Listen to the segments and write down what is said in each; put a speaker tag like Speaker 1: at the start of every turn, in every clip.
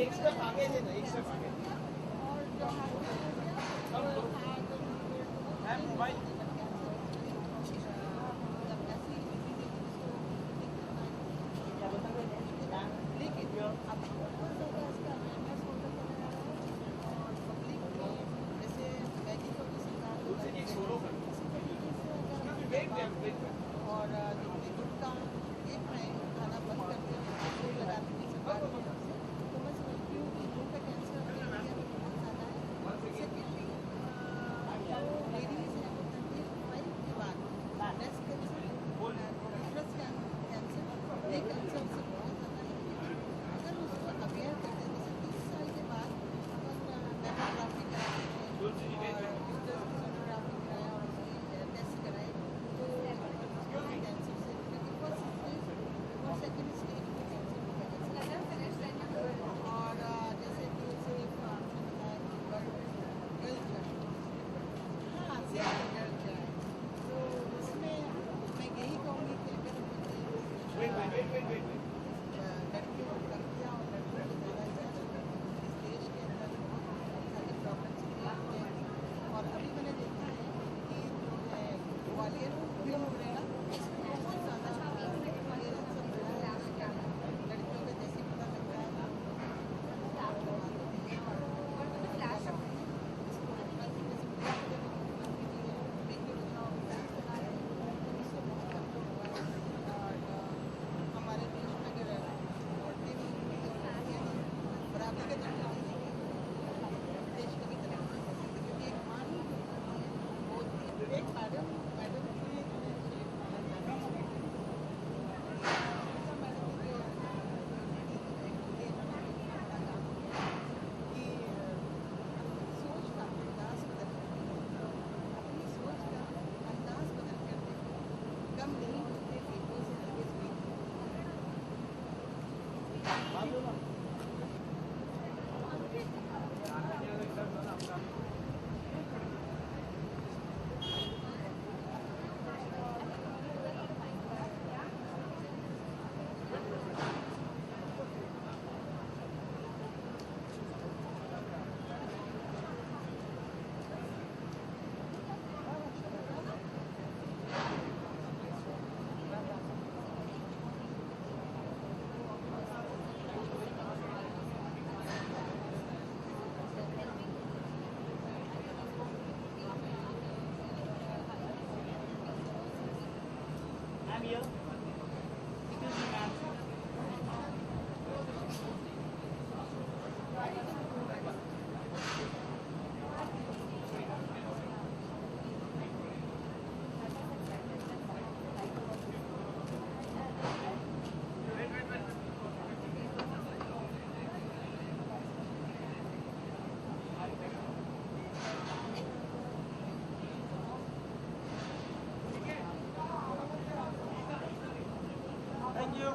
Speaker 1: एक स्टेप आगे देना, एक स्टेप आगे। Mobile Ma'am, here. Excuse me, ma'am. Thank you.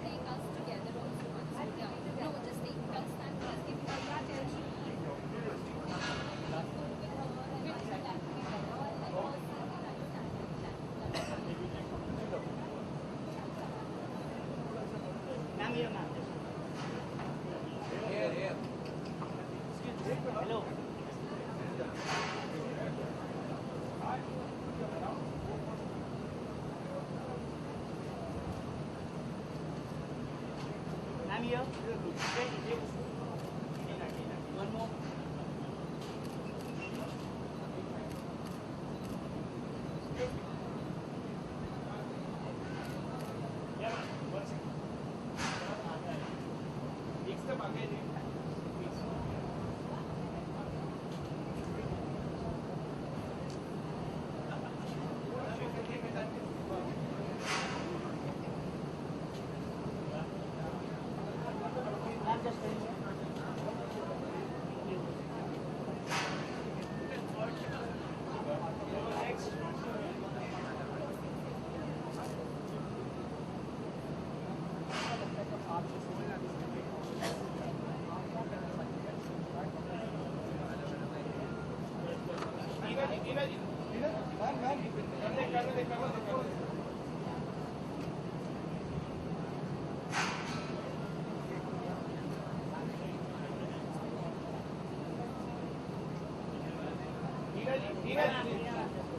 Speaker 2: Take us together also once. Yeah. No, just take us and just give us that
Speaker 1: Ma'am, here, ma'am.
Speaker 3: Here.
Speaker 1: Hello. Ma'am, here. Wait. One more. Yeah, ma'am. 1 second. एक step आगे ले. Please. Ma'am, just wait. Next.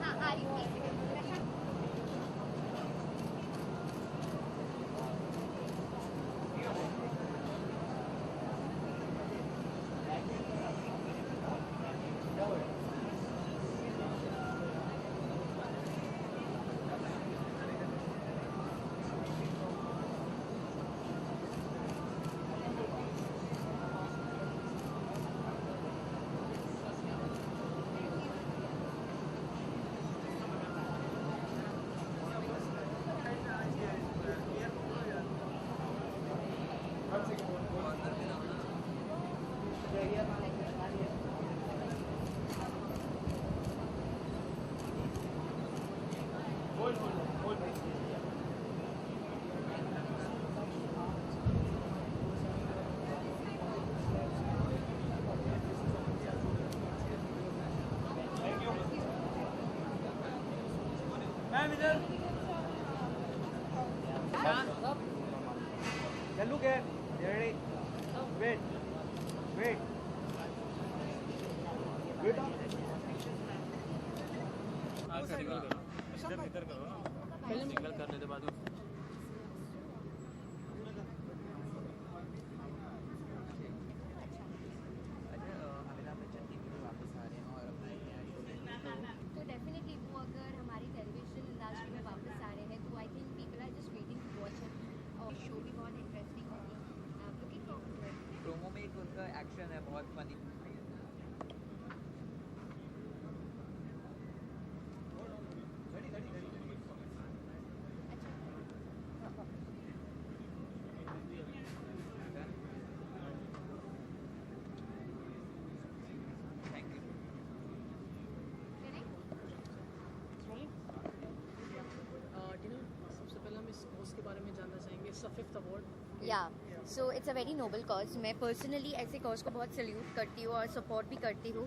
Speaker 2: हाँ आ रही हूँ.
Speaker 1: Hold. Thank you. Ma'am, इधर.
Speaker 3: Then look at. You ready? Wait. Wait
Speaker 4: इधर करो single कर लेते बाद
Speaker 2: तो डेफिनेटली वो अगर हमारी टेलीविजन इंडस्ट्री में वापस आ रहे हैं तो I think people are just waiting to watch it और शो भी बहुत इंटरेस्टिंग होगी. Looking forward to it.
Speaker 3: Promo में एक उनका एक्शन है बहुत फनी थैंक यू
Speaker 5: सबसे पहले हम इस कोर्स के बारे में जानना चाहेंगे. इसका 5th अवार्ड.
Speaker 2: या so it's a very noble cause. मैं पर्सनली ऐसे कॉज को बहुत सल्यूट करती हूँ और सपोर्ट भी करती हूँ.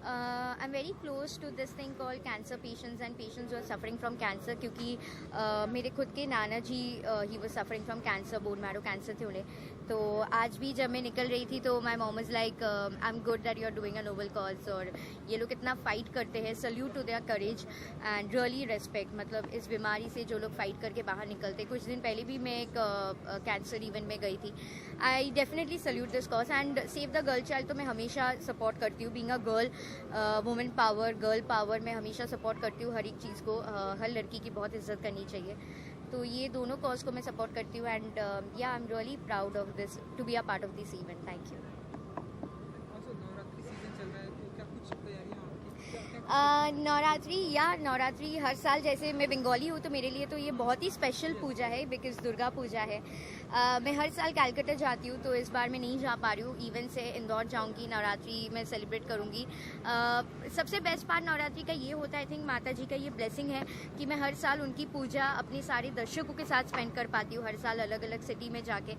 Speaker 2: I'm very close to this thing called cancer patients and patients who are suffering from cancer क्योंकि मेरे खुद के नाना जी he was suffering from cancer, bone marrow cancer थे उन्हें. तो आज भी जब मैं निकल रही थी तो my mom was like I'm good that you're doing a noble cause और ये लोग इतना फाइट करते हैं, salute to their courage and really respect. मतलब इस बीमारी से जो लोग फाइट करके बाहर निकलते. कुछ दिन पहले भी मैं एक कैंसर इवेंट में गई थी. I definitely salute this cause and save the girl child तो मैं हमेशा सपोर्ट करती हूँ. Being a girl, women power, girl power, मैं हमेशा सपोर्ट करती हूँ. हर एक चीज़ को हर लड़की की बहुत इज्जत करनी चाहिए. तो ये दोनों कॉज को मैं सपोर्ट करती हूँ and yeah I am really proud of this to be a part of this event. Thank you.
Speaker 3: Also, Navratri season चल रहा है तो क्या कुछ तैयारियां आपकी?
Speaker 2: नवरात्रि हर साल, जैसे मैं बंगाली हूँ तो मेरे लिए तो ये बहुत ही स्पेशल पूजा है बिकॉज दुर्गा पूजा है. मैं हर साल कैलकाटा जाती हूँ तो इस बार मैं नहीं जा पा रही हूँ. इवन से इंदौर जाऊँगी, नवरात्रि मैं सेलिब्रेट करूँगी. सबसे बेस्ट पार्ट नवरात्रि का ये होता है, आई थिंक माता जी का ये ब्लेसिंग है कि मैं हर साल उनकी पूजा अपने सारे दर्शकों के साथ स्पेंड कर पाती हूँ, हर साल अलग अलग सिटी में जाके.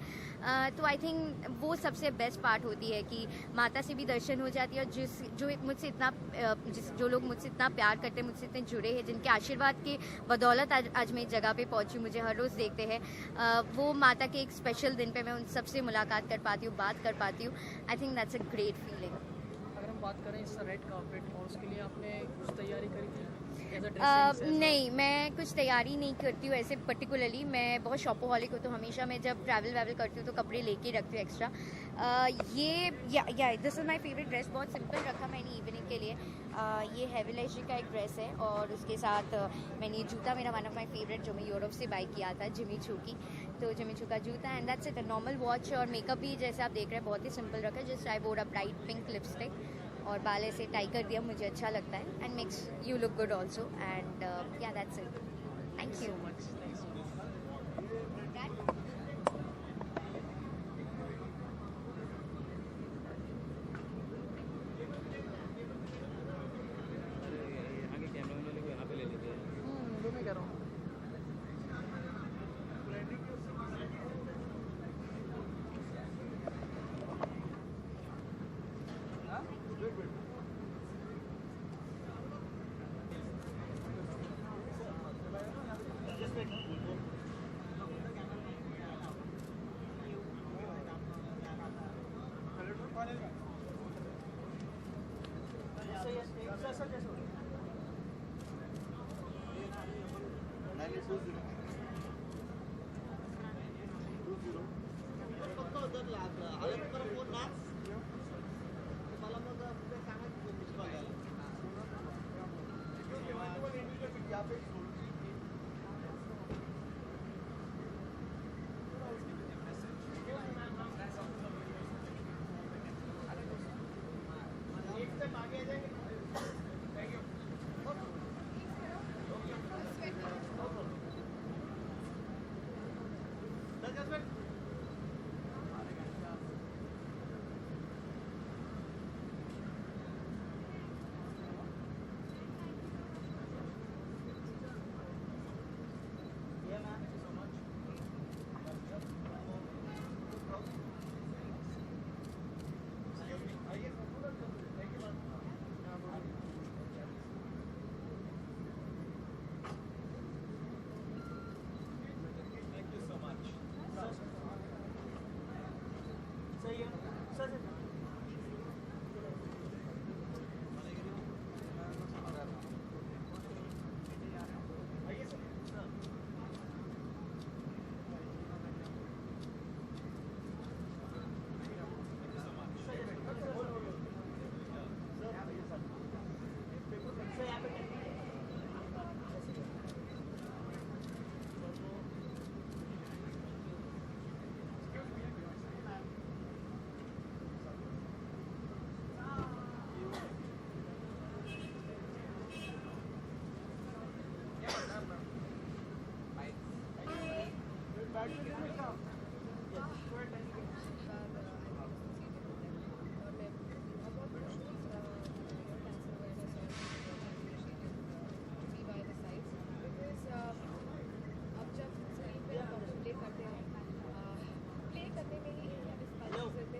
Speaker 2: तो आई थिंक वो सबसे बेस्ट पार्ट होती है कि माता से भी दर्शन हो जाती है और जो लोग मुझसे इतना प्यार करते हैं, मुझसे इतने जुड़े हैं, जिनके आशीर्वाद के बदौलत आज मैं इस जगह पे पहुंची, मुझे हर रोज़ देखते हैं, वो माता के एक स्पेशल दिन पे मैं उन सबसे मुलाकात कर पाती हूँ, बात कर पाती हूँ. आई think that's a great feeling.
Speaker 5: अगर हम बात करें इस रेड कार्पेट और उसके लिए आपने कुछ तैयारी करी थी?
Speaker 2: नहीं, मैं कुछ तैयारी नहीं करती हूँ ऐसे पर्टिकुलरली. मैं बहुत शॉपोहॉलिक हूँ तो हमेशा मैं जब ट्रैवल करती हूँ तो कपड़े लेके रखती हूँ एक्स्ट्रा. ये this is my favourite dress. बहुत सिंपल रखा मैंने इवनिंग के लिए. ये हेविलाइजी का एक ड्रेस है और उसके साथ मैंने जूता, मेरा वन ऑफ माय फेवरेट जो मैं यूरोप से बाई किया था, जिमी चू की. तो जिमी चू का जूता and that's it. Normal watch और मेकअप भी जैसे आप देख रहे हैं बहुत ही सिंपल रखा है. जस्ट आई वोर अ ब्राइट पिंक लिपस्टिक और बाल ऐसे टाई कर दिया, मुझे अच्छा लगता है and makes you look good also and या दैट्स इट. Thank you.
Speaker 4: आगे कैमरा मैन वाले को यहाँ पे ले लेते हैं.
Speaker 5: वो मैं कह रहा हूँ.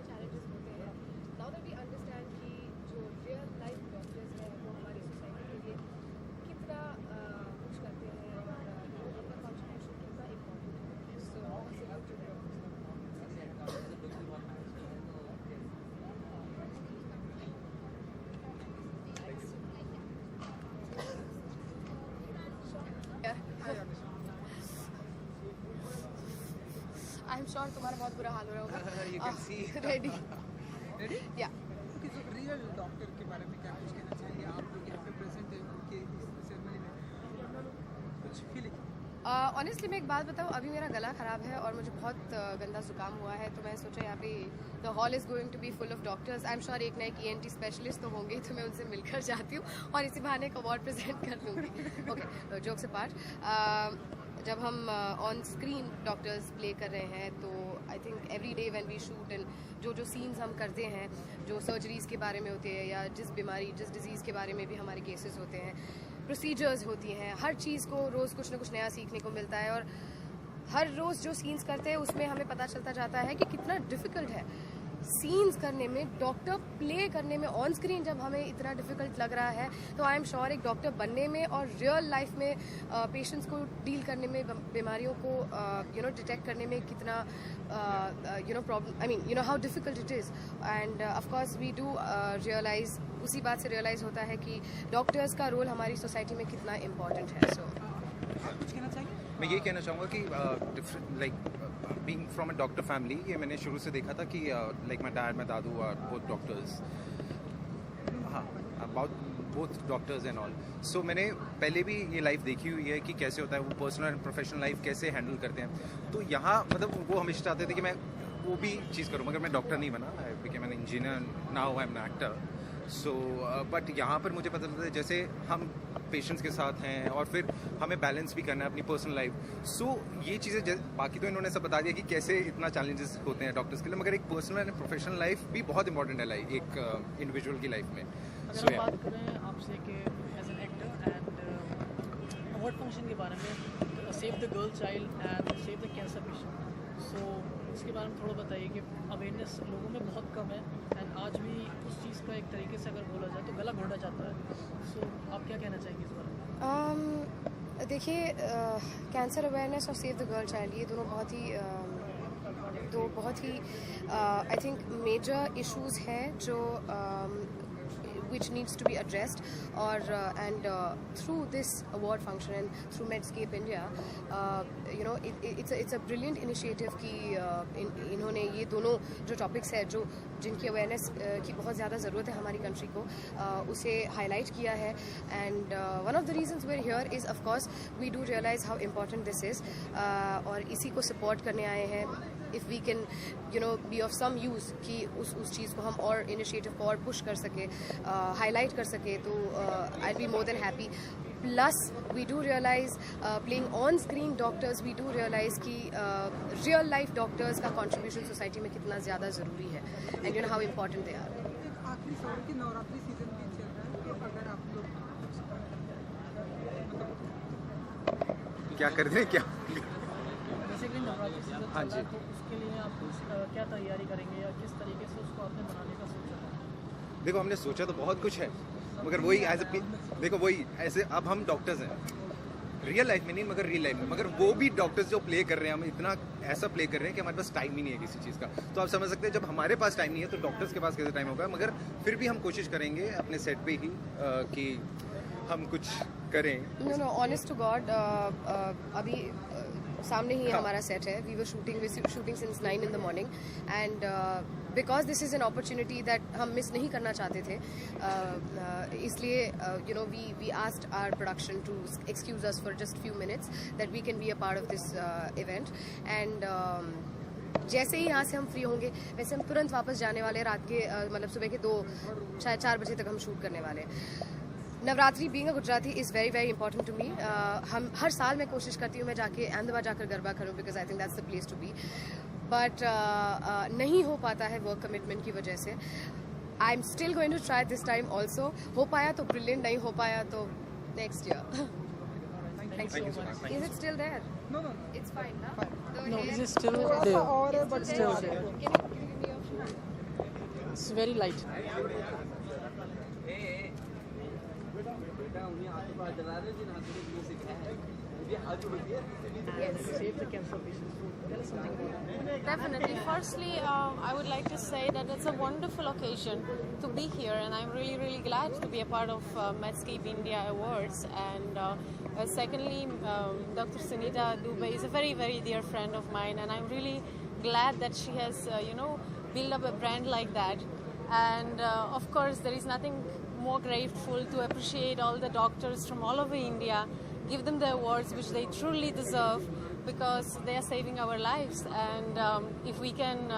Speaker 6: चैलेंजेस होते हैं. नाउ दैट वी अंडरस्टैंड कि जो रियल लाइफ डॉक्टर श्योर तुम्हारा बहुत बुरा हाल हो रहा होगा.
Speaker 4: You can see.
Speaker 6: Ready
Speaker 3: ready?
Speaker 6: या
Speaker 3: ओके, सो रियल डॉक्टर के बारे में क्या कुछ कहना चाहेंगे? आप लोग यहाँ पे प्रेजेंट है उनके इस सेरेमनी में, कुछ फीलिंग?
Speaker 6: ऑनेस्टली मैं एक बात बताऊँ, अभी मेरा गला ख़राब है और मुझे बहुत गंदा जुकाम हुआ है, तो मैं सोचा यहाँ पे the hall is going to be full of doctors. I am sure एक ना एक ENT स्पेशलिस्ट तो होंगे, तो मैं उनसे मिलकर जाती हूँ और इसी बहाने एक अवार्ड प्रेजेंट कर लूँगी. ओके, जोक्स अपार्ट, जब हम ऑन स्क्रीन डॉक्टर्स प्ले कर रहे हैं तो I think every day when we shoot and जो सीन्स हम करते हैं, जो सर्जरीज़ के बारे में होते हैं या जिस डिजीज़ के बारे में भी हमारे केसेस होते हैं, प्रोसीजर्स होती हैं, हर चीज़ को रोज़ कुछ ना कुछ नया सीखने को मिलता है. और हर रोज़ जो सीन्स करते हैं उसमें हमें पता चलता जाता है कि कितना डिफ़िकल्ट है सीन्स करने में, डॉक्टर प्ले करने में. ऑन स्क्रीन जब हमें इतना डिफ़िकल्ट लग रहा है तो आई एम श्योर एक डॉक्टर बनने में और रियल लाइफ में पेशेंट्स को डील करने में, बीमारियों को डिटेक्ट करने में कितना problem, I mean how difficult it is. And of course we do realise, उसी बात से रियलाइज़ होता है कि डॉक्टर्स का रोल हमारी सोसाइटी में कितना इम्पॉर्टेंट है. सो
Speaker 3: आप कुछ कहना चाहेंगे?
Speaker 7: मैं ये कहना चाहूँगा कि like being from a doctor family, ये मैंने शुरू से देखा था कि लाइक माय डैड, माय दादू आर बोथ डॉक्टर्स, हाँ, about both doctors and all. So मैंने पहले भी ये लाइफ देखी हुई है कि कैसे होता है, वो पर्सनल एंड प्रोफेशनल लाइफ कैसे हैंडल करते हैं. तो यहाँ मतलब वो हमेशा चाहते थे कि मैं वो भी चीज़ करूँ, मगर मैं डॉक्टर नहीं बना. I became an engineer, now I am an actor. So but यहाँ पर मुझे पता चलता है जैसे हम पेशेंट्स के साथ हैं और फिर हमें बैलेंस भी करना है अपनी पर्सनल लाइफ. सो ये चीज़ें बाकी तो इन्होंने सब बता दिया कि कैसे इतना चैलेंजेस होते हैं डॉक्टर्स के लिए, मगर एक पर्सनल एंड प्रोफेशनल लाइफ भी बहुत इंपॉर्टेंट है लाइफ एक इंडिविजुअल की लाइफ में.
Speaker 5: अगर हम बात करें आपसे कि as an actor and award function के बारे में, save the girl child and save the cancer patient, so इसके बारे में थोड़ा बताइए कि अवेयरनेस लोगों में बहुत कम है एंड आज भी उस चीज़ का एक तरीके से अगर बोला जाए तो गला घोटा जाता है. सो आप क्या कहना चाहेंगे इस बारे में?
Speaker 6: देखिए, कैंसर अवेयरनेस और सेव द गर्ल चाइल्ड, ये दोनों बहुत ही आई थिंक मेजर इश्यूज़ हैं जो which needs to be addressed. Or and through this award function and through Medscape India, it's a brilliant initiative कि इन्होंने ये दोनों जो topics है जो जिनकी awareness की बहुत ज़्यादा ज़रूरत है हमारी country को, उसे highlight किया है. And one of the reasons we're here is of course we do realize how important this is, और इसी को support करने आए हैं. If we can be of some use कि उस चीज़ को हम और initiative को और push कर सके, highlight कर सके, तो I'll be more than happy. Plus we do realize playing on screen doctors, we do realize कि real life doctors का contribution society में कितना ज़्यादा ज़रूरी है and how important they are.
Speaker 3: आखिरी सवाल कि नवरात्रि सीजन भी चल रहा है, तो अगर आप लोग
Speaker 7: क्या कर रहे हैं क्या?
Speaker 5: बेसिकली नवरात्रि सीजन
Speaker 7: हाँ
Speaker 5: चल रहा है,
Speaker 7: जी.
Speaker 5: तो उसके लिए आप क्या तैयारी करेंगे या किस तरीके से उसको आपने बनाने का सोचा है?
Speaker 7: देखो, हमने सोचा तो बहुत कुछ है, मगर वही देखो वही ऐसे अब हम डॉक्टर्स हैं रियल लाइफ में नहीं मगर रियल लाइफ में, मगर वो भी डॉक्टर्स जो प्ले कर रहे हैं, हम इतना ऐसा प्ले कर रहे हैं कि हमारे पास टाइम ही नहीं है किसी चीज़ का. तो आप समझ सकते हैं जब हमारे पास टाइम नहीं है तो डॉक्टर्स के पास कैसे टाइम होगा. मगर फिर भी हम कोशिश करेंगे अपने सेट पे ही कि हम कुछ करें.
Speaker 6: No, honest to God, अभी सामने ही हमारा सेट है. We were shooting since 9 in the morning, and because this is an opportunity that हम मिस नहीं करना चाहते थे, इसलिए we asked our production to excuse us for just few minutes that we can be a part of this event. And जैसे ही यहाँ से हम फ्री होंगे वैसे हम तुरंत वापस जाने वाले. रात के मतलब सुबह के 4 बजे तक हम शूट करने वाले. Navratri being a Gujarati is very very important to me. हम हर साल मैं कोशिश करती हूँ मैं जाके अहमदाबाद जाकर गरबा करूँ, because I think that's the place to be. But नहीं हो पाता है वर्क कमिटमेंट की वजह से. I am still going to try this time also. हो पाया तो ब्रिलियंट, नहीं हो पाया तो next year. Thank you so much. Is it still there?
Speaker 3: No.
Speaker 6: It's fine, na?
Speaker 5: No, this is still there.
Speaker 3: और है but
Speaker 5: Still
Speaker 3: still
Speaker 5: there.
Speaker 6: Can you give me your phone?
Speaker 5: It's very light.
Speaker 6: Yes.
Speaker 5: Save the cancer patients. Tell us something about it.
Speaker 8: Definitely. Firstly, I would like to say that it's a wonderful occasion to be here, and I'm really, really glad to be a part of Medscape India Awards. And secondly, Dr. Sunita Dubey is a very, very dear friend of mine, and I'm really glad that she has, built up a brand like that. And of course, there is nothing more grateful to appreciate all the doctors from all over India, give them the awards which they truly deserve, because they are saving our lives. And if we can,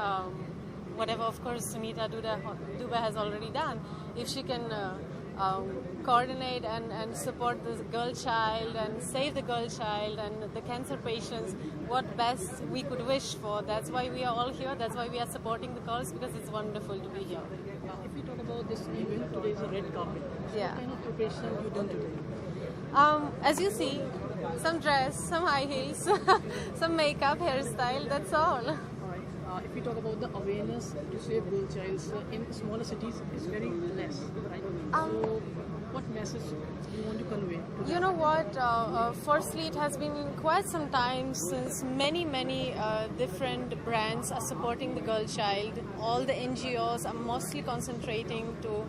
Speaker 8: whatever of course Sunita Dubey has already done, if she can coordinate and support the girl child and save the girl child and the cancer patients, what best we could wish for. That's why we are all here, that's why we are supporting the cause, because it's wonderful to be here.
Speaker 5: If we talk about this event, today is a red carpet. So
Speaker 8: Yeah.
Speaker 5: what kind of preparation have you done today?
Speaker 8: As you see, some dress, some high heels, some makeup, hairstyle, that's all.
Speaker 5: Alright. If we talk about the awareness to save girl childs in smaller cities, is very less, right? So what message you want to convey to them?
Speaker 8: You know what? Firstly, it has been quite some time since many different brands are supporting the girl child. All the NGOs are mostly concentrating to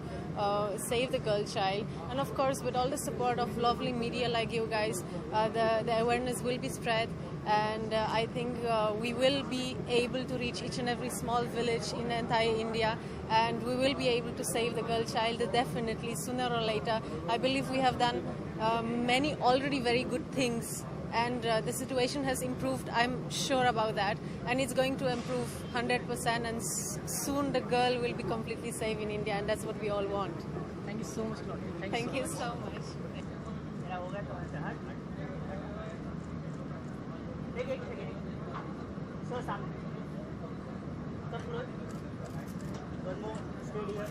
Speaker 8: save the girl child, and of course, with all the support of lovely media like you guys, the awareness will be spread. And I think we will be able to reach each and every small village in entire India, and we will be able to save the girl child definitely sooner or later. I believe we have done many already very good things, and the situation has improved. I'm sure about that, and it's going to improve 100%, and soon the girl will be completely safe in India, and that's what we all want.
Speaker 5: Thank you so much, Claudia.
Speaker 8: Thank you so much.
Speaker 1: Sir, Sam. Sir, close. One more. Stay here.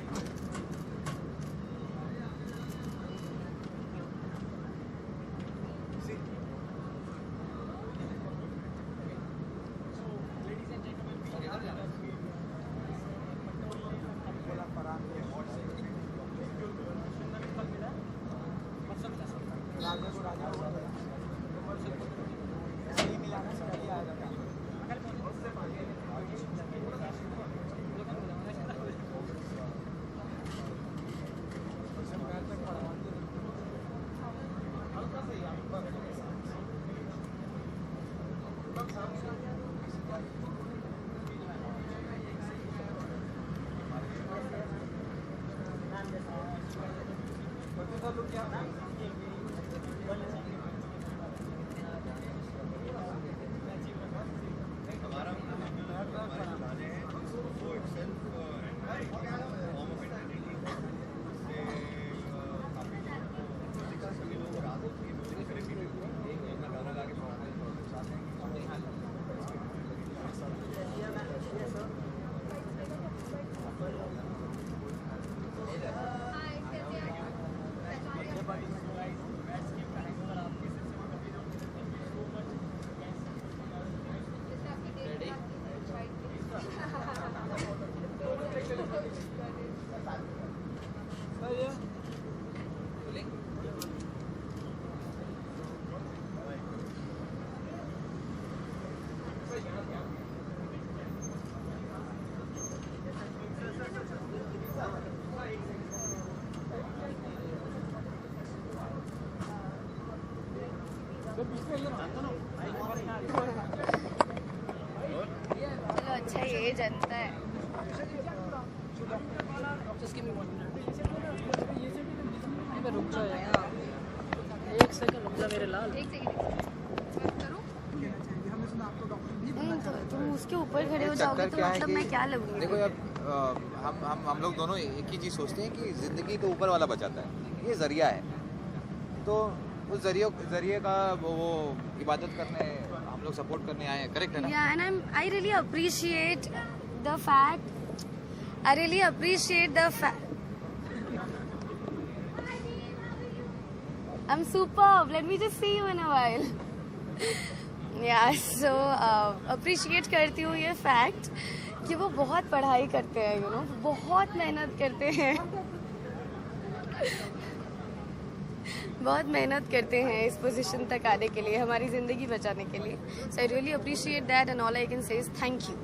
Speaker 2: चलो अच्छा ये जनता है.
Speaker 5: Just give me 1 minute. मैं रुक जाओ यार. एक second रुक जा मेरे लाल.
Speaker 2: एक सेकंड करूं?
Speaker 3: कहना चाहेंगे हमने सुना आपको डॉक्टर भी
Speaker 2: नहीं तो तुम उसके ऊपर खड़े हो जाओगे तो मतलब मैं क्या लगूंगी?
Speaker 7: देखो यार, हम लोग दोनों एक ही चीज़ सोचते हैं कि ज़िंदगी तो ऊपर वाला बचाता है, ये ज़रिया है. तो उस ज़रिए का वो इबादत करने हम लोग सपोर्ट करने आए हैं. करेक्ट है ना?
Speaker 2: Yeah, and I really appreciate the fact. I'm superb. Let me just see you in a while. Yeah, so appreciate करती हूँ ये fact कि वो बहुत पढ़ाई करते हैं, you know, बहुत मेहनत करते हैं. बहुत मेहनत करते हैं इस पोजीशन तक आने के लिए, हमारी ज़िंदगी बचाने के लिए. So I really appreciate that, and all I can say is thank you.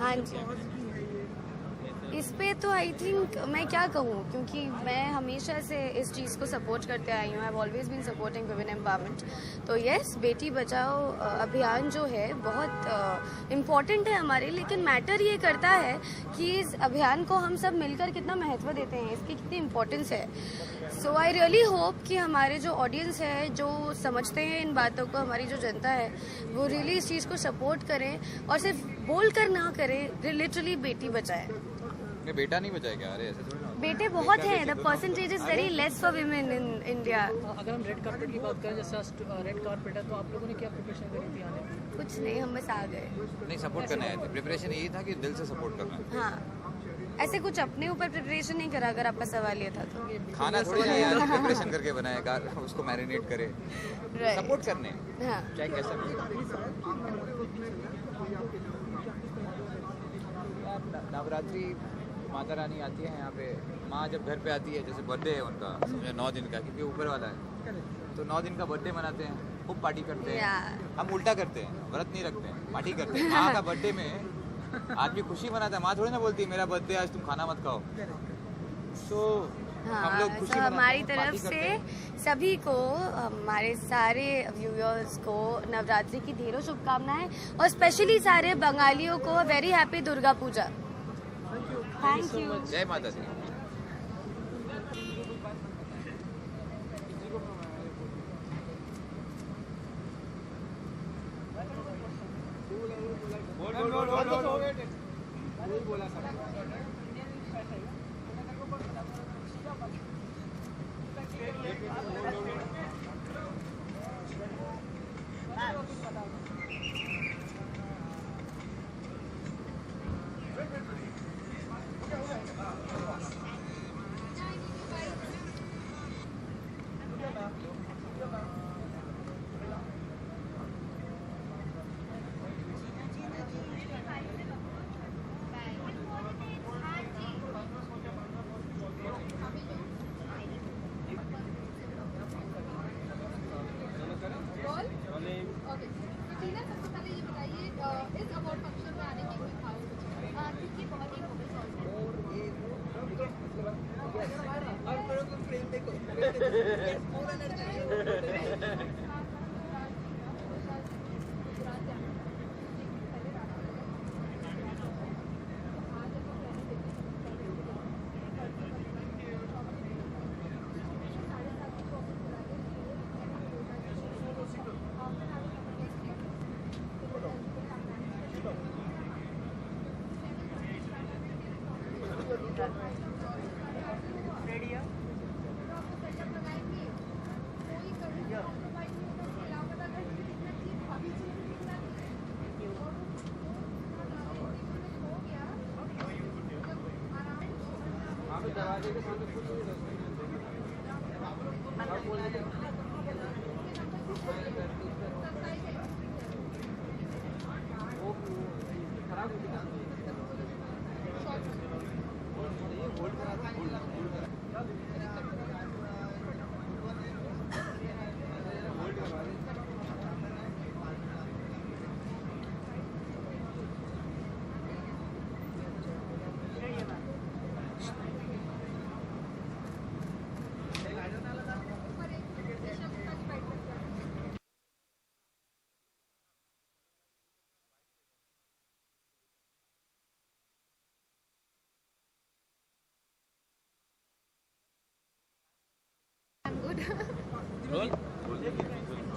Speaker 2: हाँ जी,
Speaker 6: इस पे तो आई थिंक मैं क्या कहूँ, क्योंकि मैं हमेशा से इस चीज़ को सपोर्ट करते आई हूँ। I have always been supporting women empowerment. तो यस, बेटी बचाओ अभियान जो है बहुत इम्पॉर्टेंट है हमारे, लेकिन मैटर ये करता है कि इस अभियान को हम सब मिलकर कितना महत्व देते हैं, इसकी कितनी इम्पोर्टेंस है। सो आई रियली होप कि हमारे जो ऑडियंस है, जो समझते हैं इन बातों को, हमारी जो जनता है, वो रियली इस चीज़ को सपोर्ट करें और सिर्फ बोल कर ना करें, लिटरली बेटी बचाएं।
Speaker 9: बेटा नहीं बचाए क्या? अरे ऐसे थोड़ी ना।
Speaker 6: बेटे बहुत हैं, the percentage is very less for women in India.
Speaker 5: अगर हम रेड कार्पेट की बात करें, जैसे रेड कार्पेट है, तो आप लोगों ने क्या प्रिपरेशन करी थी आने की?
Speaker 6: कुछ नहीं, हम बस आ गए।
Speaker 9: नहीं, सपोर्ट करने आए थे। प्रिपरेशन यही था कि दिल से सपोर्ट करना।
Speaker 6: हाँ, ऐसे कुछ अपने ऊपर प्रिपरेशन नहीं करा, अगर आपका सवाल ये था तो।
Speaker 9: खाना थोड़ी ना यार प्रिपरेशन करके बनाएगा, उसको मैरिनेट करे, सपोर्ट करने।
Speaker 6: हाँ,
Speaker 9: चाहे कैसा भी। नवरात्रि माता रानी आती है यहाँ पे। माँ जब घर पे आती है, जैसे बर्थडे है उनका, समझो 9 दिन का, क्योंकि ऊपर वाला है, तो 9 दिन का बर्थडे मनाते हैं, खूब पार्टी करते हैं। हम उल्टा करते हैं, व्रत नहीं रखते हैं, पार्टी करते हैं। माँ का बर्थडे में आदमी खुशी मनाता है। माँ थोड़ी ना बोलती है मेरा बर्थडे आज तुम खाना मत खाओ। तो हम लोग खुशी
Speaker 6: हमारी तरफ से सभी को, हमारे सारे व्यूअर्स को नवरात्रि की ढेरों शुभकामनाएं, और स्पेशली सारे बंगालियों को very happy Durga Puja. Thank you.
Speaker 9: जय माता दी।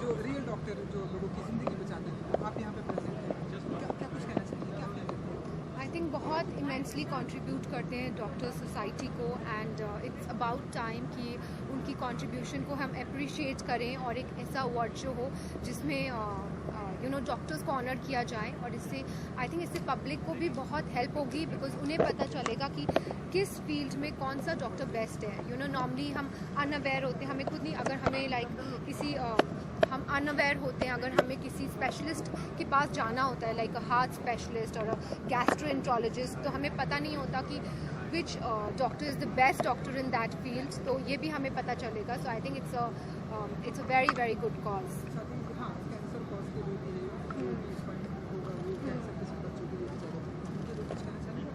Speaker 3: जो रियल डॉक्टर जो लोगों की ज़िंदगी बचाते हैं, आप यहाँ पे प्रेजेंट हैं, क्या कुछ कहना चाहिए, क्या फील करते हैं?
Speaker 6: आई थिंक बहुत इमेंसली कंट्रीब्यूट करते हैं डॉक्टर सोसाइटी को, एंड इट्स अबाउट टाइम कि उनकी कंट्रीब्यूशन को हम अप्रिशिएट करें, और एक ऐसा अवार्ड जो हो जिसमें डॉक्टर्स को ऑनर किया जाए। और इससे आई थिंक इससे पब्लिक को भी बहुत हेल्प होगी, बिकॉज उन्हें पता चलेगा कि किस फील्ड में कौन सा डॉक्टर बेस्ट है। नॉर्मली हम अनअवेयर होते हैं, हमें खुद नहीं, अगर हमें किसी हम अनअवेयर होते हैं, अगर हमें किसी स्पेशलिस्ट के पास जाना होता है, लाइक अ हार्ट स्पेशलिस्ट और गैस्ट्रोएंट्रोलॉजिस्ट, तो हमें पता नहीं होता कि which doctor is the best doctor in that field. तो ये भी हमें पता चलेगा। So I think it's a very very good cause.
Speaker 3: हाँ, कैंसर कॉज के लिए भी होगा, वो कैंसर किसी बच्चों के लिए भी ज़्यादा, उनके लिए कुछ कहना चाहिए?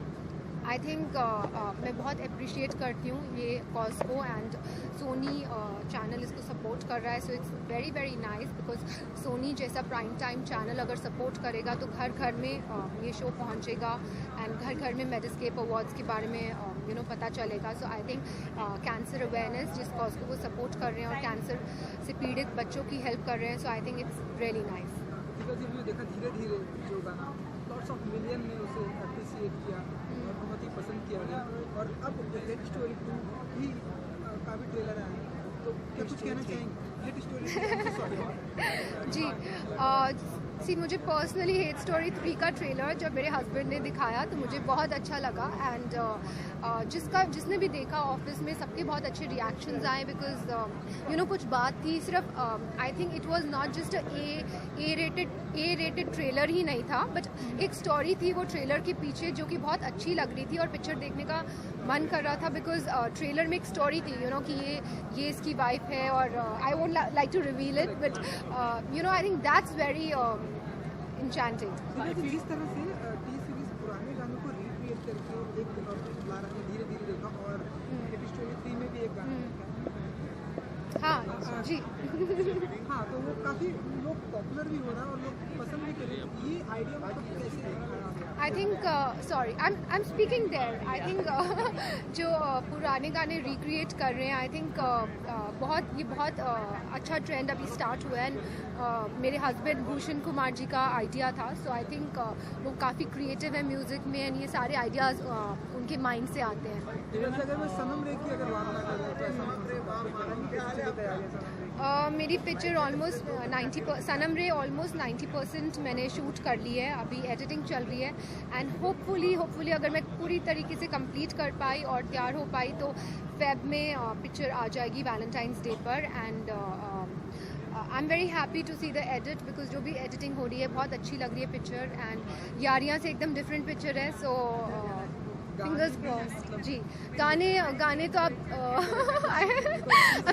Speaker 6: आई थिंक मैं बहुत अप्रिशिएट करती हूँ ये कॉज को, एंड सोनी चैनल इसको सपोर्ट कर रहा है, so it's very very nice, because Sony जैसा प्राइम टाइम चैनल अगर सपोर्ट करेगा तो घर घर में ये शो पहुँचेगा, एंड घर घर में मेडिस्केप अवार्ड्स के बारे में पता चलेगा. So I think cancer awareness जिस कॉज को वो सपोर्ट कर रहे हैं और कैंसर से पीड़ित बच्चों की हेल्प कर रहे हैं, so I think it's really nice.
Speaker 3: Because हमने देखा धीरे धीरे जो गाना लॉट्स ऑफ मिलियन ने उसे अप्रिसिएट किया और बहुत ही पसंद किया गया, और अब हेड स्टोरी 2 भी का भी ट्रेलर आया, तो क्या कुछ कहना चाहेंगे हेड स्टोरी?
Speaker 6: जी मुझे पर्सनली हेड स्टोरी 3 का ट्रेलर जब मेरे हस्बैंड ने दिखाया तो मुझे बहुत अच्छा लगा, एंड जिसने भी देखा ऑफिस में सबके बहुत अच्छे रिएक्शंस आए, बिकॉज कुछ बात थी, सिर्फ I think it was not just A rated trailer ही नहीं था, बट एक स्टोरी थी वो ट्रेलर के पीछे जो कि बहुत अच्छी लग रही थी और पिक्चर देखने का मन कर रहा था, बिकॉज ट्रेलर में एक स्टोरी थी कि ये इसकी वाइफ है, और I won't like to reveal it, but I think that's very enchanting.
Speaker 3: किस तरह से टी सीरीज पुराने गानों को रिक्रिएट करके एक ला रहे हैं, धीरे धीरे देखा, और हेड स्टोरी 3 में भी एक गाना
Speaker 6: हाँ जी
Speaker 3: हाँ, तो वो काफ़ी लोग पॉपुलर भी हो रहा है और लोग पसंद भी कर रहे हैं. ये आइडिया मतलब कैसे आया?
Speaker 6: I think sorry I am speaking there. I think जो पुराने गाने रिक्रिएट कर रहे हैं, आई थिंक बहुत अच्छा ट्रेंड अभी स्टार्ट हुआ है, एंड मेरे हस्बैंड भूषण कुमार जी का आइडिया था, सो आई थिंक वो काफ़ी क्रिएटिव है म्यूज़िक में, एंड ये सारे आइडियाज़ उनके माइंड से आते हैं.
Speaker 3: अगर मैं सनम रे की अगर बात ना करें तो ऐसा
Speaker 6: मेरी पिक्चर ऑलमोस्ट 90% सनम रे ऑलमोस्ट 90% मैंने शूट कर ली है, अभी एडिटिंग चल रही है, एंड होपफुली अगर मैं पूरी तरीके से कंप्लीट कर पाई और तैयार हो पाई तो फेब में पिक्चर आ जाएगी वैलेंटाइंस डे पर, and I am very happy to see the edit, because जो भी एडिटिंग हो रही है बहुत अच्छी लग रही है पिक्चर, एंड यारियाँ से एकदम डिफरेंट पिक्चर है, सो फिंगर्स क्रॉस्ड. जी गाने तो अब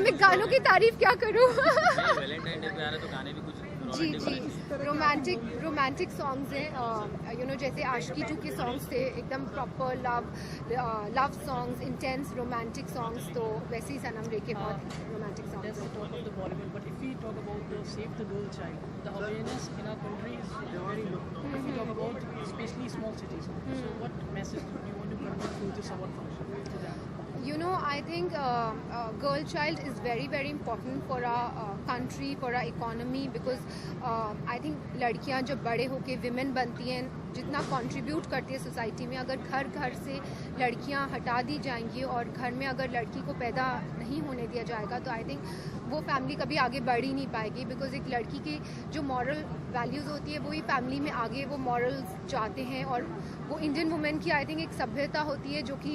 Speaker 6: मैं गानों की तारीफ क्या करूँ.
Speaker 4: वैलेंटाइन डे पे आ रहा है तो गाने भी कुछ
Speaker 6: जी रोमांटिक सॉन्ग्स हैं, जैसे आशिकी 2 के सॉन्ग्स थे एकदम proper love songs, intense romantic songs, तो वैसे ही सनम रे के बहुत romantic songs.
Speaker 5: That's the talk of the Bollywood, but if we talk about the Save the Girl Child, the awareness in our country is very low. If we talk about especially small cities, so what message do you want to convey through this award function to them?
Speaker 6: I think girl child is very very important for our country, for our economy, because I think लड़कियां जब बड़े होके women बनती हैं, जितना contribute करती है society में, अगर घर से लड़कियां हटा दी जाएंगी और घर में अगर लड़की को पैदा नहीं होने दिया जाएगा तो आई थिंक वो फैमिली कभी आगे बढ़ ही नहीं पाएगी, बिकॉज एक लड़की की जो मॉरल वैल्यूज़ होती है वही फैमिली में आगे वो मॉरल्स जाते हैं, और वो इंडियन वुमेन की आई थिंक एक सभ्यता होती है जो कि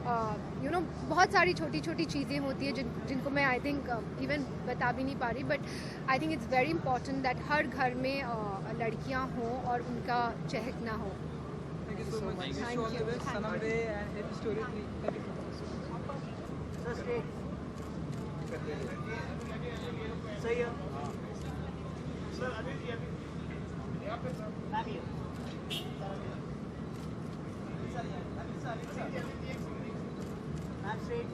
Speaker 6: बहुत सारी छोटी छोटी चीज़ें होती है जिनको मैं आई थिंक इवन बता भी नहीं पा रही, but I think it's very important that हर घर में लड़कियां हों और उनका चहकना हो.
Speaker 3: Thank you so much. Wish you all the best. Sanam Re and Head Story 3. Thank you so much.
Speaker 1: सही है सर. अभी I'm straight.